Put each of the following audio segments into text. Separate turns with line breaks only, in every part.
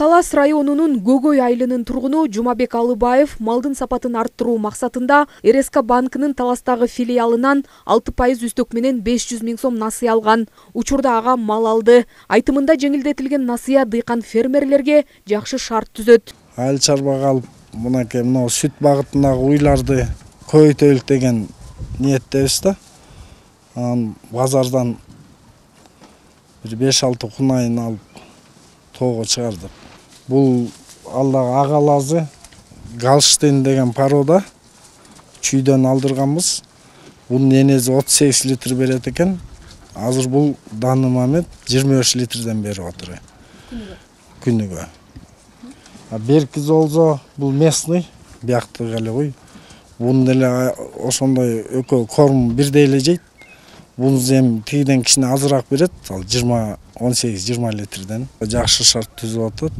Талас районунун Гөгөй айылынын тургуну Жумабек Алыбаев малдын сапатын арттыруу максатында РСК банкынын Таластагы филиалынан 6% үстөк менен 500 000 сом насыя алган. Учурда ага мал алды. Айтымында жеңилдетилген насыя дыйкан фермерлерге жакшы шарт түзөт.
Айыл чарбага алып, мынакей мына сүт багытындагы уйларды көбөйтөлүк деген ниеттебиз да. Базардан 5-6 кунайын алып тоого чыгардык. Бул алдағы агалазы Галштейн деген порода чүйдөн алдырганбыз. Бунун энеси 38 литр берет экен. Азыр бул данный момент 25 литрден берип атыр. Күнүгө. Берки болсо бул местный, бияктык эле кой. Бунун эле ошондой экөө корм бирдей эле жейт. Бунун эми тигиден кичине азыраак берет, 18-20 литрден. Жакшы шарт түзүп атат.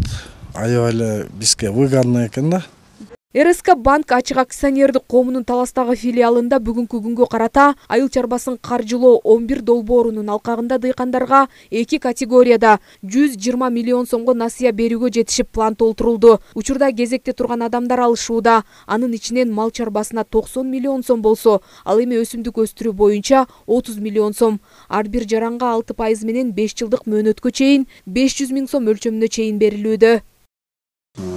Аябай эле бизге выгодно экен да.
РСК банк ачык акционердик коомунун Таластагы филиалында бүгүнкү күнгө карата айыл чарбасын каржылоо 11 долбоорунун алкагында дыйкандарга 2 категорияда 120 миллион сомго насыя берүүгө жетишип план толтурулду. Учурда кезекте турган адамдар алышууда. Анын ичинен мал чарбасына 90 миллион сом болсо, ал эми өсүмдүк өстүрүү боюнча 30 миллион сом. Ар бир жаранга 6% менен 5 жылдык мөөнөткө чейин 500 000 сом өлчөмүнө чейин берилүүдө.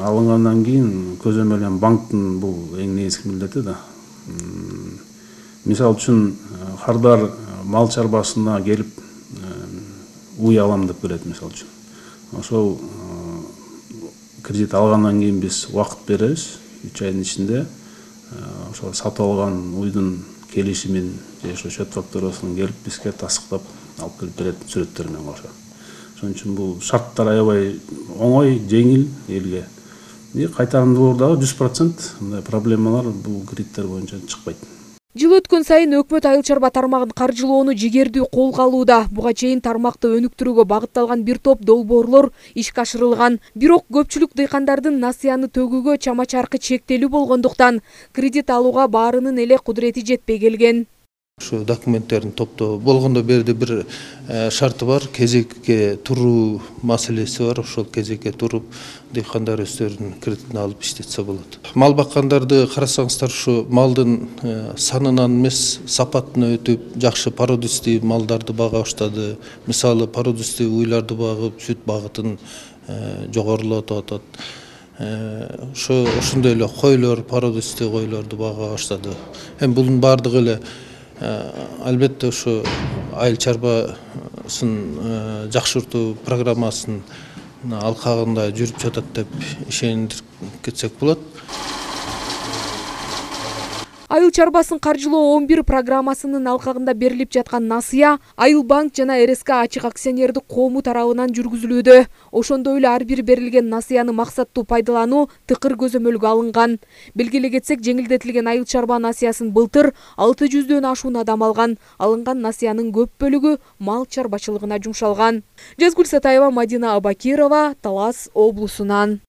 Алынгандан кийин көзөмөлгөн банктын бул эң негизги милдети да. Мисал үчүн кардар мал чарбасына келип уй алам деп келет мисал үчүн. Ошол кредит алгандан кийин биз убакыт беребиз. 3 айдын ичинде ошол сатып алган уйдун келишимин же ошо счет фактурасын келип бизге тастыктап алып келип берет сүрөттөр менен кошо. Ошон үчүн бул шарттар аябай оңой, жеңил элге. Кайтарымдуулук дагы 100%, мындай проблемалар бул кредиттер боюнча чыкпайт.
Жыл өткөн сайын өкмөт айыл чарба тармагын каржылоону жигердүү колго алууда. Буга чейин тармакты өнүктүрүүгө багытталган бир топ долбоорлор ишке ашырылган. Бирок көпчүлүк дыйкандардын насыяны төгүүгө чама-чаркы чектелүү болгондуктан кредит алууга баарынын эле кудурети жетпей келген.
Şu dokumentlerin topto болгондо берди бир шарты бар, кезекке туруу маселеси бар. Ошол кезекке туруп дыйкандар өздөрүнүн кредитин алып иштетсе болот. Мал баккандарды карасаңыздар, ушу малдын санынан эмес, сапатына өтүп, жакшы породистий малдарды бага баштады. Мисалы породистий уйларды багып, сүт багытын жогорулатып атат. Ошондой эле койлор, породистий койлорду бага баштады. Эми бунун бардыгы эле албетте ушу айыл чарбасын жакшыртуу программасынын алкагында жүрүп жатат деп ишендирип кетсек болот.
Айыл чарбасын каржылоо 11 программасынын алкагында берилип жаткан насыя Айыл банк жана РСК ачык акционердик коому тарабынан жүргүзүлүүдө. Ошондой эле ар бир берилген насыяны максаттуу пайдалануу тыкыр көзөмөлгө алынган. Белгилей кетсек, жеңилдетилген айыл чарба насыясын былтыр 600дөн ашуун адам алган. Алынган насыянын көп бөлүгү мал чарбачылыгына жумшалган. Жазгүл Сатаева, Мадина Абакирова, Талас облусунан.